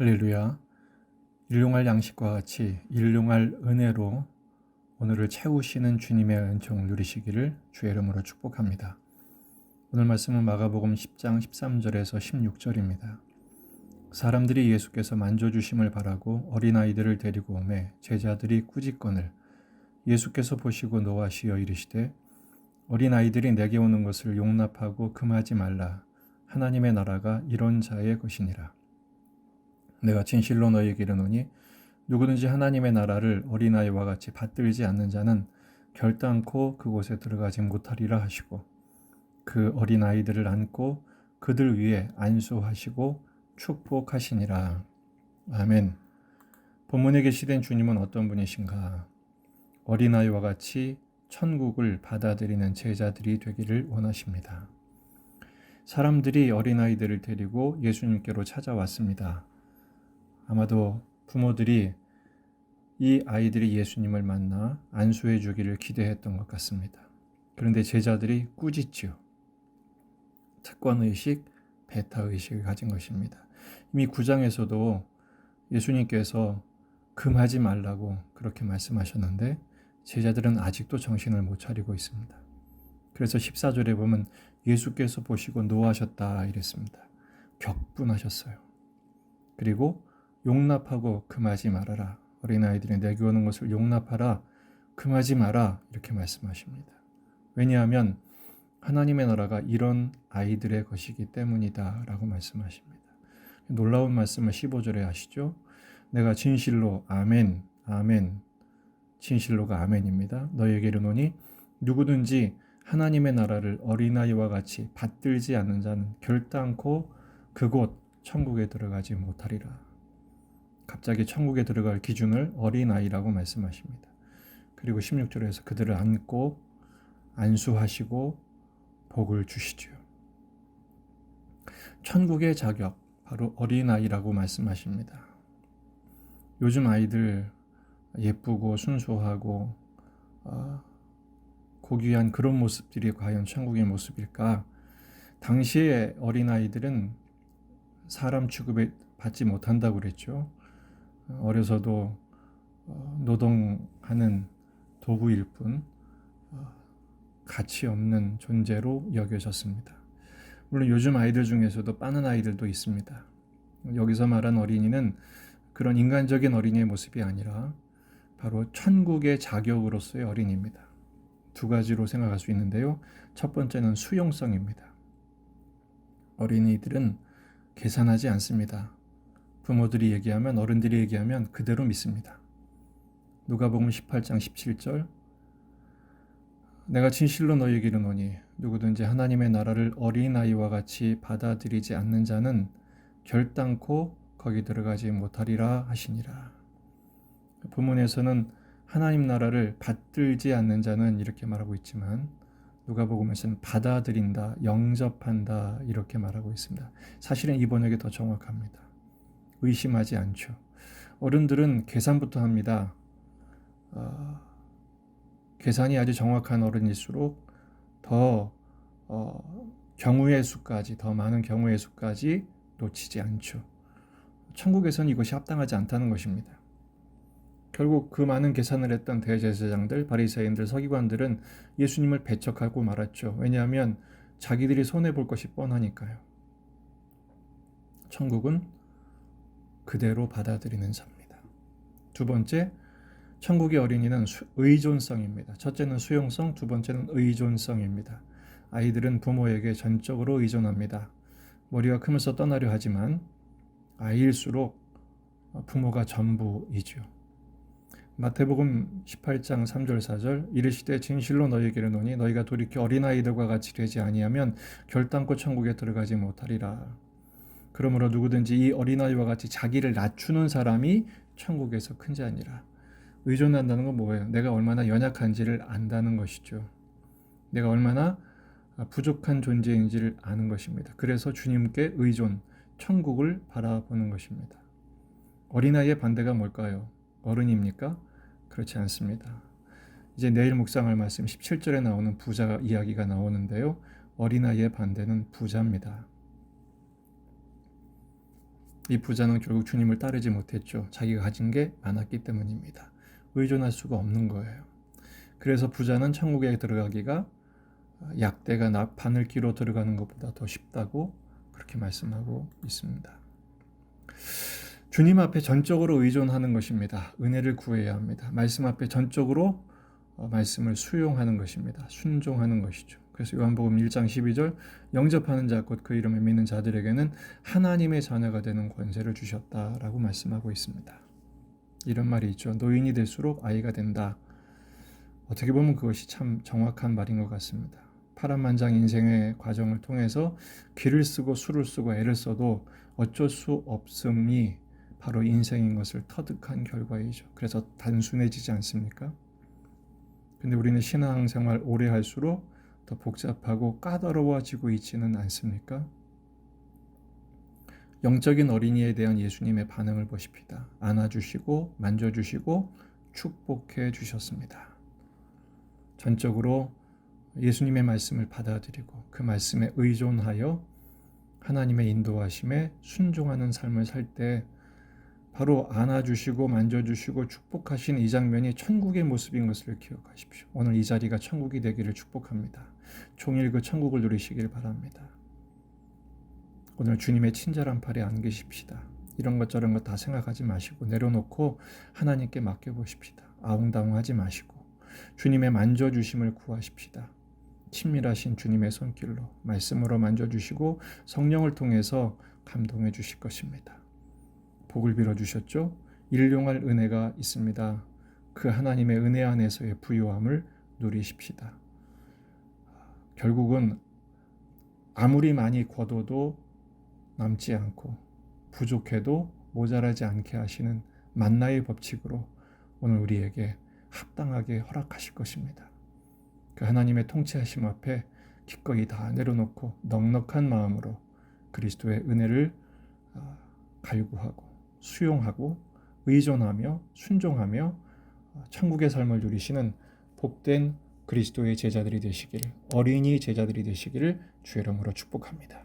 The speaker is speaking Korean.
할렐루야. 일용할 양식과 같이 일용할 은혜로 오늘을 채우시는 주님의 은총을 누리시기를 주의 이름으로 축복합니다. 오늘 말씀은 마가복음 10장 13절에서 16절입니다. 사람들이 예수께서 만져주심을 바라고 어린아이들을 데리고 오매 제자들이 꾸짖거늘 예수께서 보시고 노하시어 이르시되 어린아이들이 내게 오는 것을 용납하고 금하지 말라. 하나님의 나라가 이런 자의 것이니라. 내가 진실로 너희에게 이르노니 누구든지 하나님의 나라를 어린아이와 같이 받들지 않는 자는 결단코 그곳에 들어가지 못하리라 하시고 그 어린아이들을 안고 그들 위에 안수하시고 축복하시니라. 아멘. 본문에 계시된 주님은 어떤 분이신가? 어린아이와 같이 천국을 받아들이는 제자들이 되기를 원하십니다. 사람들이 어린아이들을 데리고 예수님께로 찾아왔습니다. 아마도 부모들이 이 아이들이 예수님을 만나 안수해 주기를 기대했던 것 같습니다. 그런데 제자들이 꾸짖지요. 특권의식, 배타의식을 가진 것입니다. 이미 9장에서도 예수님께서 금하지 말라고 그렇게 말씀하셨는데 제자들은 아직도 정신을 못 차리고 있습니다. 그래서 14절에 보면 예수께서 보시고 노하셨다 이랬습니다. 격분하셨어요. 그리고 용납하고 금하지 말아라. 어린아이들이 내게 오는 것을 용납하라. 금하지 마라. 이렇게 말씀하십니다. 왜냐하면 하나님의 나라가 이런 아이들의 것이기 때문이다 라고 말씀하십니다. 놀라운 말씀을 15절에 하시죠. 내가 진실로 아멘, 아멘. 진실로가 아멘입니다. 너희에게 이르노니 누구든지 하나님의 나라를 어린아이와 같이 받들지 않는 자는 결단코 그곳 천국에 들어가지 못하리라. 갑자기 천국에 들어갈 기준을 어린아이라고 말씀하십니다. 그리고 16절에서 그들을 안고 안수하시고 복을 주시죠. 천국의 자격, 바로 어린아이라고 말씀하십니다. 요즘 아이들 예쁘고 순수하고 고귀한 그런 모습들이 과연 천국의 모습일까? 당시의 어린아이들은 사람 취급을 받지 못한다고 그랬죠. 어려서도 노동하는 도구일 뿐 가치 없는 존재로 여겨졌습니다. 물론 요즘 아이들 중에서도 빠른 아이들도 있습니다. 여기서 말한 어린이는 그런 인간적인 어린이의 모습이 아니라 바로 천국의 자격으로서의 어린이입니다. 두 가지로 생각할 수 있는데요. 첫 번째는 수용성입니다. 어린이들은 계산하지 않습니다. 부모들이 얘기하면, 어른들이 얘기하면 그대로 믿습니다. 누가복음 18장 17절 내가 진실로 너희에게 이르노니 누구든지 하나님의 나라를 어린아이와 같이 받아들이지 않는 자는 결단코 거기 들어가지 못하리라 하시니라. 본문에서는 하나님 나라를 받들지 않는 자는 이렇게 말하고 있지만 누가복음에서는 받아들인다, 영접한다 이렇게 말하고 있습니다. 사실은 이 번역이 더 정확합니다. 의심하지 않죠. 어른들은 계산부터 합니다. 계산이 아주 정확한 어른일수록 더 경우의 수까지, 더 많은 경우의 수까지 놓치지 않죠. 천국에서는 이것이 합당하지 않다는 것입니다. 결국 그 많은 계산을 했던 대제사장들, 바리새인들, 서기관들은 예수님을 배척하고 말았죠. 왜냐하면 자기들이 손해볼 것이 뻔하니까요. 천국은 그대로 받아들이는 자입니다. 두 번째, 천국의 어린이는 의존성입니다. 첫째는 수용성, 두 번째는 의존성입니다. 아이들은 부모에게 전적으로 의존합니다. 머리가 크면서 떠나려 하지만 아이일수록 부모가 전부이죠. 마태복음 18장 3절 4절 이르시되 진실로 너희에게 이르노니 너희가 돌이켜 어린아이들과 같이 되지 아니하면 결단코 천국에 들어가지 못하리라. 그러므로 누구든지 이 어린아이와 같이 자기를 낮추는 사람이 천국에서 큰 자니라. 의존한다는 건 뭐예요? 내가 얼마나 연약한지를 안다는 것이죠. 내가 얼마나 부족한 존재인지를 아는 것입니다. 그래서 주님께 의존, 천국을 바라보는 것입니다. 어린아이의 반대가 뭘까요? 어른입니까? 그렇지 않습니다. 이제 내일 묵상할 말씀 17절에 나오는 부자 이야기가 나오는데요. 어린아이의 반대는 부자입니다. 이 부자는 결국 주님을 따르지 못했죠. 자기가 가진 게 많았기 때문입니다. 의존할 수가 없는 거예요. 그래서 부자는 천국에 들어가기가 약대가 바늘기로 들어가는 것보다 더 쉽다고 그렇게 말씀하고 있습니다. 주님 앞에 전적으로 의존하는 것입니다. 은혜를 구해야 합니다. 말씀 앞에 전적으로 말씀을 수용하는 것입니다. 순종하는 것이죠. 그래서 요한복음 1장 12절 영접하는 자 곧 그 이름을 믿는 자들에게는 하나님의 자녀가 되는 권세를 주셨다라고 말씀하고 있습니다. 이런 말이 있죠. 노인이 될수록 아이가 된다. 어떻게 보면 그것이 참 정확한 말인 것 같습니다. 파란만장 인생의 과정을 통해서 기를 쓰고 수를 쓰고 애를 써도 어쩔 수 없음이 바로 인생인 것을 터득한 결과이죠. 그래서 단순해지지 않습니까? 근데 우리는 신앙생활 오래 할수록 더 복잡하고 까다로워지고 있지는 않습니까? 영적인 어린이에 대한 예수님의 반응을 보십시다. 안아주시고 만져주시고 축복해 주셨습니다. 전적으로 예수님의 말씀을 받아들이고 그 말씀에 의존하여 하나님의 인도하심에 순종하는 삶을 살 때 바로 안아주시고 만져주시고 축복하신 이 장면이 천국의 모습인 것을 기억하십시오. 오늘 이 자리가 천국이 되기를 축복합니다. 종일 그 천국을 누리시길 바랍니다. 오늘 주님의 친절한 팔에 안기십시다. 이런 것 저런 것 다 생각하지 마시고 내려놓고 하나님께 맡겨보십시다. 아웅다웅하지 마시고 주님의 만져주심을 구하십시다. 친밀하신 주님의 손길로 말씀으로 만져주시고 성령을 통해서 감동해 주실 것입니다. 복을 빌어주셨죠? 일용할 은혜가 있습니다. 그 하나님의 은혜 안에서의 부요함을 누리십시다. 결국은 아무리 많이 거둬도 남지 않고 부족해도 모자라지 않게 하시는 만나의 법칙으로 오늘 우리에게 합당하게 허락하실 것입니다. 그 하나님의 통치하심 앞에 기꺼이 다 내려놓고 넉넉한 마음으로 그리스도의 은혜를 갈구하고 수용하고 의존하며 순종하며 천국의 삶을 누리시는 복된 그리스도의 제자들이 되시기를, 어린이 제자들이 되시기를 주의 이름으로 축복합니다.